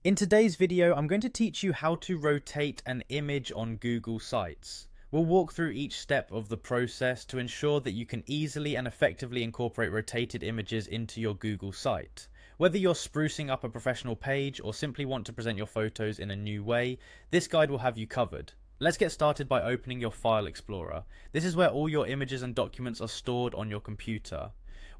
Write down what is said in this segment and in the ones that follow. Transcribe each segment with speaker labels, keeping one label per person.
Speaker 1: In today's video, I'm going to teach you how to rotate an image on Google Sites. We'll walk through each step of the process to ensure that you can easily and effectively incorporate rotated images into your Google site. Whether you're sprucing up a professional page or simply want to present your photos in a new way, this guide will have you covered. Let's get started by opening your File Explorer. This is where all your images and documents are stored on your computer.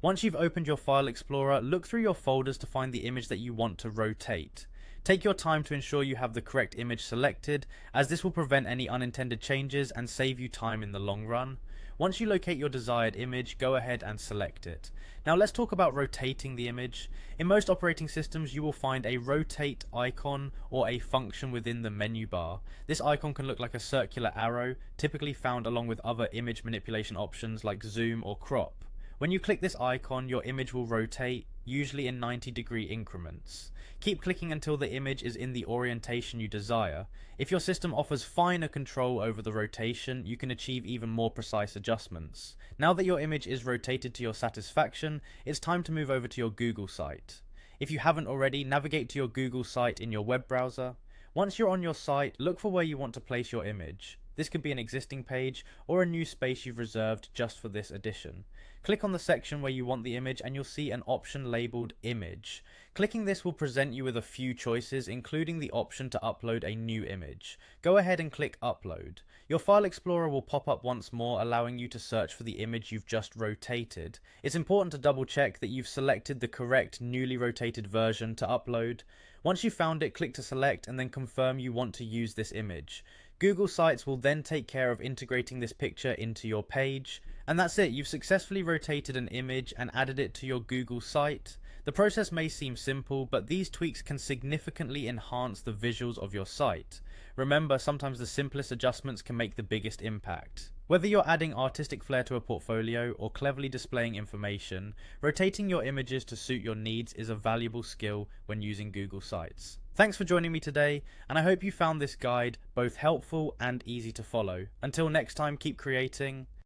Speaker 1: Once you've opened your File Explorer, look through your folders to find the image that you want to rotate. Take your time to ensure you have the correct image selected, as this will prevent any unintended changes and save you time in the long run. Once you locate your desired image, go ahead and select it. Now let's talk about rotating the image. In most operating systems, you will find a rotate icon or a function within the menu bar. This icon can look like a circular arrow, typically found along with other image manipulation options like zoom or crop. When you click this icon, your image will rotate, usually in 90-degree increments. Keep clicking until the image is in the orientation you desire. If your system offers finer control over the rotation, you can achieve even more precise adjustments. Now that your image is rotated to your satisfaction, it's time to move over to your Google site. If you haven't already, navigate to your Google site in your web browser. Once you're on your site, look for where you want to place your image. This could be an existing page or a new space you've reserved just for this edition. Click on the section where you want the image and you'll see an option labeled Image. Clicking this will present you with a few choices, including the option to upload a new image. Go ahead and click Upload. Your File Explorer will pop up once more, allowing you to search for the image you've just rotated. It's important to double check that you've selected the correct newly rotated version to upload. Once you've found it, click to select and then confirm you want to use this image. Google Sites will then take care of integrating this picture into your page. And that's it, you've successfully rotated an image and added it to your Google site. The process may seem simple, but these tweaks can significantly enhance the visuals of your site. Remember, sometimes the simplest adjustments can make the biggest impact. Whether you're adding artistic flair to a portfolio or cleverly displaying information, rotating your images to suit your needs is a valuable skill when using Google Sites. Thanks for joining me today, and I hope you found this guide both helpful and easy to follow. Until next time, keep creating